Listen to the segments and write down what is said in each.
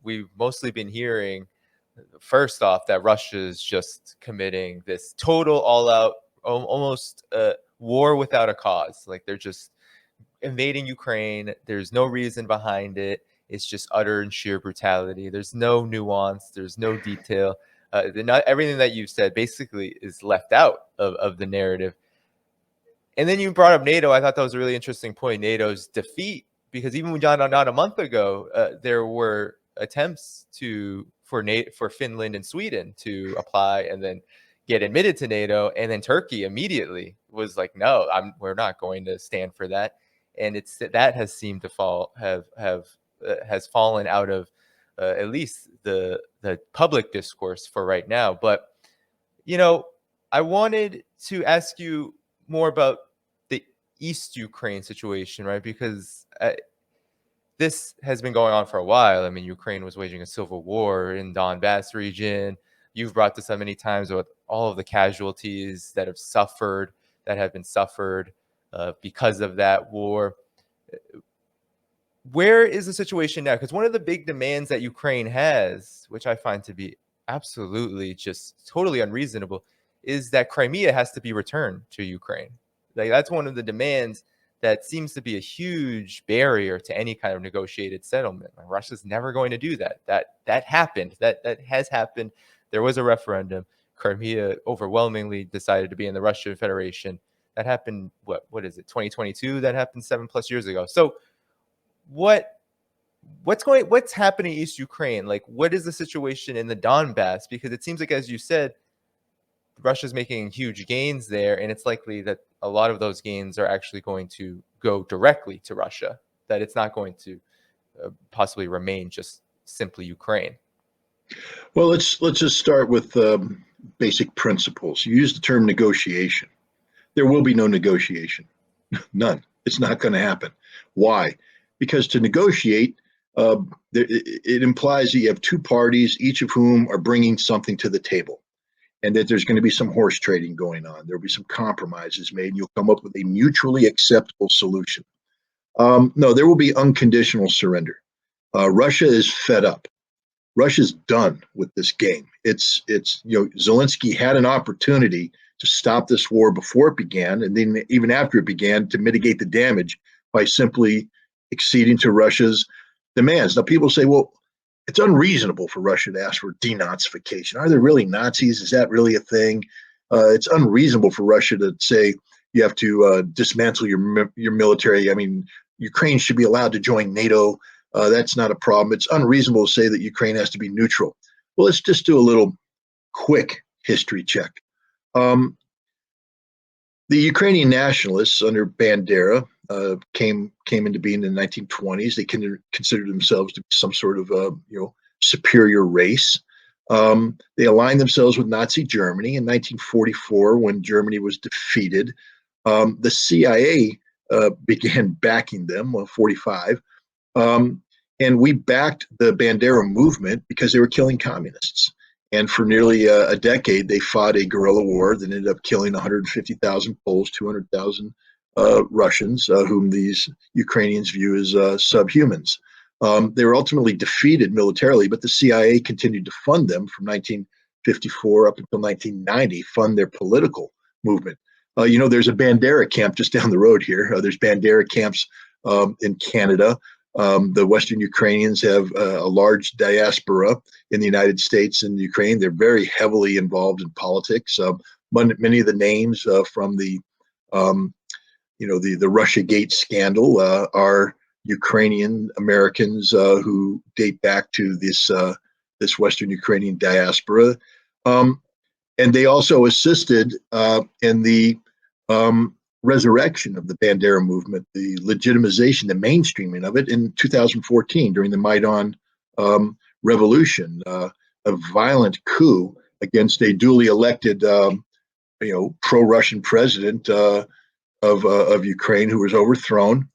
we've mostly been hearing, first off, that Russia is just committing this total all-out, almost war without a cause. Like, they're just invading Ukraine. There's no reason behind it. It's just utter and sheer brutality. There's no nuance. There's no detail. Not everything that you've said basically is left out of the narrative. And then you brought up NATO. I thought that was a really interesting point, NATO's defeat, because even not a month ago, there were attempts for Finland and Sweden to apply and then get admitted to NATO, and then Turkey immediately was like, "No, we're not going to stand for that." And that has seemed to has fallen out of at least the public discourse for right now. But I wanted to ask you more about the East Ukraine situation, right? Because this has been going on for a while. I mean, Ukraine was waging a civil war in Donbass region. You've brought this up many times with all of the casualties that have been suffered because of that war. Where is the situation now? Because one of the big demands that Ukraine has, which I find to be absolutely just totally unreasonable, is that Crimea has to be returned to Ukraine. Like, that's one of the demands that seems to be a huge barrier to any kind of negotiated settlement. Like, Russia's never going to do that. That happened. That has happened. There was a referendum. Crimea overwhelmingly decided to be in the Russian Federation. That happened, what is it, 2022? That happened 7+ years ago. So what's happening in East Ukraine? Like, what is the situation in the Donbass? Because it seems like, as you said, Russia's making huge gains there, and it's likely that a lot of those gains are actually going to go directly to Russia, that it's not going to possibly remain just simply Ukraine. Well, let's just start with basic principles. You use the term negotiation. There will be no negotiation. None. It's not going to happen. Why? Because to negotiate, it implies that you have two parties, each of whom are bringing something to the table, and that there's going to be some horse trading going on. There'll be some compromises made, and you'll come up with a mutually acceptable solution. No, there will be unconditional surrender. Russia is fed up. Russia's done with this game. Zelensky had an opportunity to stop this war before it began, and then even after it began, to mitigate the damage by simply acceding to Russia's demands. Now, people say, well, it's unreasonable for Russia to ask for denazification. Are there really Nazis? Is that really a thing? It's unreasonable for Russia to say you have to dismantle your military. I mean, Ukraine should be allowed to join NATO. That's not a problem. It's unreasonable to say that Ukraine has to be neutral. Well, let's just do a little quick history check. The Ukrainian nationalists under Bandera came into being in the 1920s. They considered themselves to be some sort of superior race. They aligned themselves with Nazi Germany in 1944 when Germany was defeated. The CIA began backing them, 45. And we backed the Bandera movement because they were killing communists. And for nearly a decade, they fought a guerrilla war that ended up killing 150,000 Poles, 200,000 Russians, whom these Ukrainians view as subhumans. They were ultimately defeated militarily, but the CIA continued to fund them from 1954 up until 1990, fund their political movement. There's a Bandera camp just down the road here. There's Bandera camps in Canada. The Western Ukrainians have a large diaspora in the United States and Ukraine. They're very heavily involved in politics. Many of the names from the Russiagate scandal are Ukrainian Americans who date back to this Western Ukrainian diaspora, and they also assisted in the resurrection of the Bandera movement, the legitimization, the mainstreaming of it in 2014 during the Maidan revolution, a violent coup against a duly elected, pro-Russian president of Ukraine who was overthrown.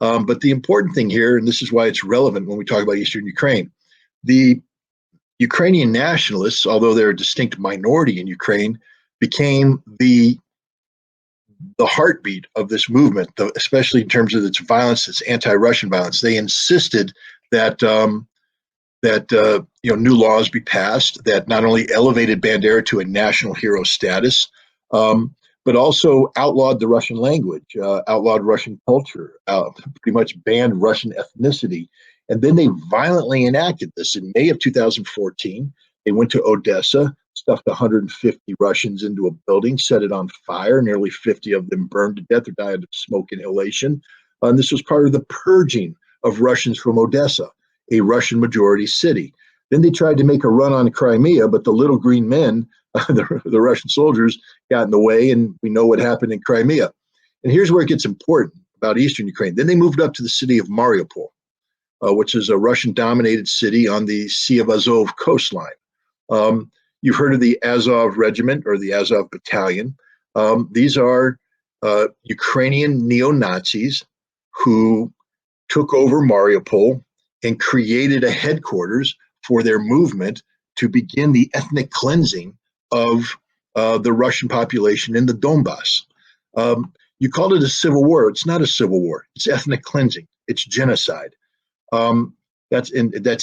But the important thing here, and this is why it's relevant when we talk about Eastern Ukraine, the Ukrainian nationalists, although they're a distinct minority in Ukraine, became the heartbeat of this movement, especially in terms of its violence, its anti-Russian violence. They insisted that new laws be passed that not only elevated Bandera to a national hero status, but also outlawed the Russian language, outlawed Russian culture, pretty much banned Russian ethnicity. And then they violently enacted this. In May of 2014, they went to Odessa, stuffed 150 Russians into a building, set it on fire. Nearly 50 of them burned to death or died of smoke inhalation. And this was part of the purging of Russians from Odessa, a Russian majority city. Then they tried to make a run on Crimea, but the little green men, the Russian soldiers, got in the way, and we know what happened in Crimea. And here's where it gets important about eastern Ukraine. Then they moved up to the city of Mariupol, which is a Russian-dominated city on the Sea of Azov coastline. You've heard of the Azov Regiment or the Azov Battalion. These are Ukrainian neo-Nazis who took over Mariupol and created a headquarters for their movement to begin the ethnic cleansing of the Russian population in the Donbass. You called it a civil war. It's not a civil war. It's ethnic cleansing. It's genocide. That's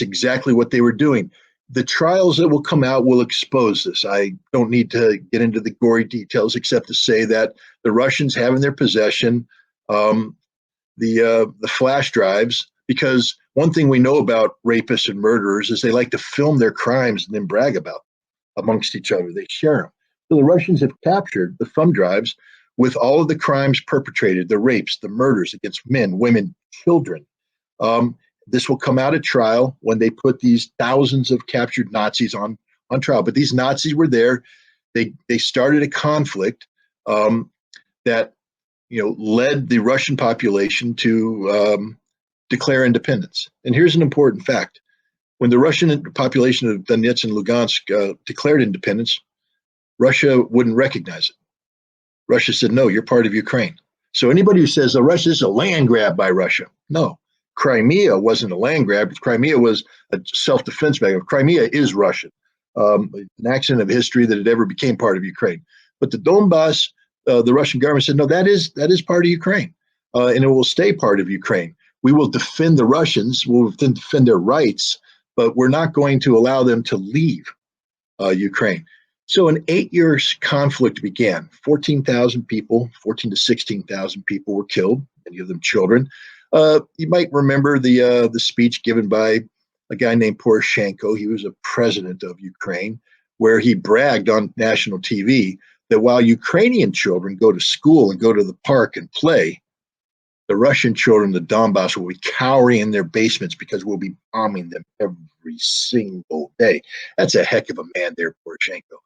exactly what they were doing. The trials that will come out will expose this. I don't need to get into the gory details except to say that the Russians have in their possession the flash drives, because one thing we know about rapists and murderers is they like to film their crimes and then brag about them amongst each other. They share them. So the Russians have captured the thumb drives with all of the crimes perpetrated, the rapes, the murders against men, women, children. This will come out at trial when they put these thousands of captured Nazis on trial. But these Nazis were there. They started a conflict that led the Russian population to declare independence. And here's an important fact. When the Russian population of Donetsk and Lugansk declared independence, Russia wouldn't recognize it. Russia said, no, you're part of Ukraine. So anybody who says, Russia is a land grab by Russia, no. Crimea wasn't a land grab. Crimea was a self-defense mechanism. Crimea is Russian. An accident of history that it ever became part of Ukraine. But the Donbass, the Russian government said, no, that is part of Ukraine, and it will stay part of Ukraine. We will defend the Russians, we'll defend their rights, but we're not going to allow them to leave Ukraine. So an 8-year conflict began. 14,000 people, 14 to 16,000 people were killed, many of them children. You might remember the speech given by a guy named Poroshenko. He was a president of Ukraine, where he bragged on national TV that while Ukrainian children go to school and go to the park and play, the Russian children in the Donbass will be cowering in their basements because we'll be bombing them every single day. That's a heck of a man there, Poroshenko.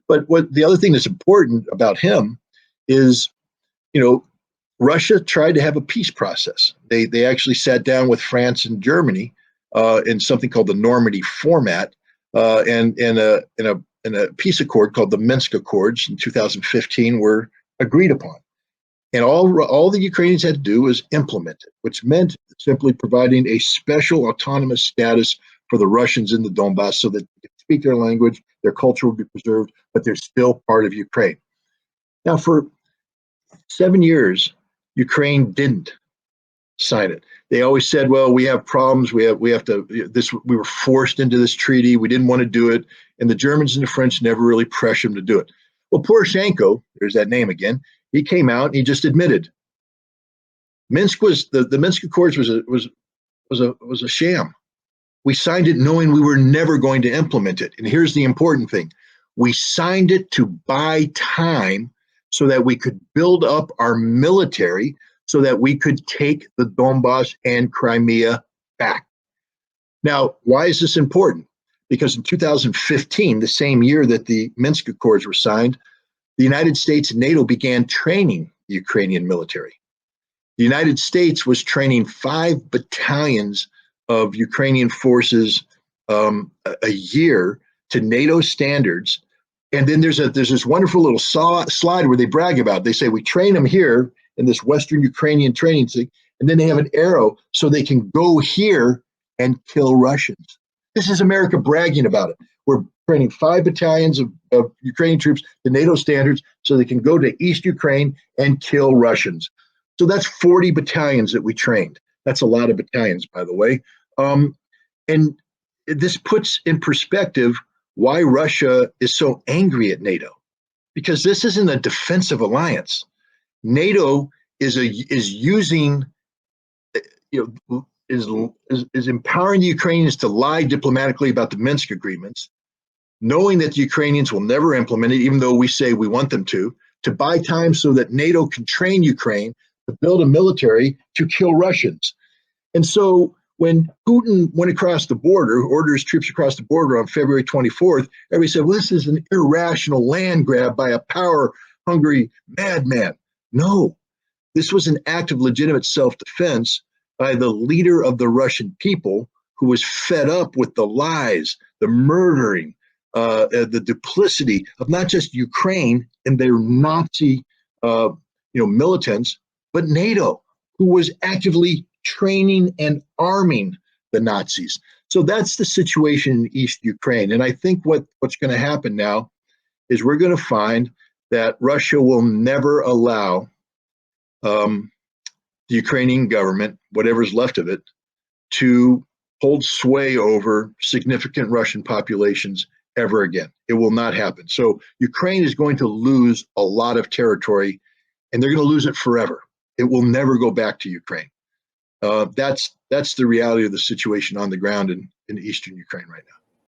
But what the other thing that's important about him is, Russia tried to have a peace process. They actually sat down with France and Germany in something called the Normandy format, and in a peace accord called the Minsk Accords in 2015 were agreed upon. And all the Ukrainians had to do was implement it, which meant simply providing a special autonomous status for the Russians in the Donbass so that they could speak their language, their culture would be preserved, but they're still part of Ukraine. Now, for 7 years, Ukraine didn't sign it. They always said, well, we have problems. We were forced into this treaty. We didn't want to do it. And the Germans and the French never really pressured them to do it. Well, Poroshenko, there's that name again, he came out and he just admitted Minsk was the Minsk Accords was a sham. We signed it knowing we were never going to implement it. And here's the important thing. We signed it to buy time so that we could build up our military so that we could take the Donbass and Crimea back. Now, why is this important? Because in 2015, the same year that the Minsk Accords were signed, the United States and NATO began training the Ukrainian military. The United States was training 5 battalions of Ukrainian forces a year to NATO standards. And then there's this wonderful little slide where they brag about it. They say, we train them here in this Western Ukrainian training thing, and then they have an arrow so they can go here and kill Russians. This is America bragging about it. We're training 5 battalions of Ukrainian troops to NATO standards so they can go to East Ukraine and kill Russians. So that's 40 battalions that we trained. That's a lot of battalions, by the way. And this puts in perspective why Russia is so angry at NATO, because this isn't a defensive alliance. NATO is using, is empowering the Ukrainians to lie diplomatically about the Minsk agreements, knowing that the Ukrainians will never implement it, even though we say we want them to buy time so that NATO can train Ukraine to build a military to kill Russians. And so when Putin went across the border, ordered his troops across the border on February 24th, everybody said, well, this is an irrational land grab by a power-hungry madman. No, this was an act of legitimate self-defense by the leader of the Russian people, who was fed up with the lies, the murdering, the duplicity of not just Ukraine and their Nazi, militants, but NATO, who was actively training and arming the Nazis. So that's the situation in East Ukraine. And I think what's going to happen now is we're going to find that Russia will never allow the Ukrainian government, whatever's left of it, to hold sway over significant Russian populations ever again. It will not happen. So Ukraine is going to lose a lot of territory, and they're going to lose it forever. It will never go back to Ukraine. That's the reality of the situation on the ground in eastern Ukraine right now.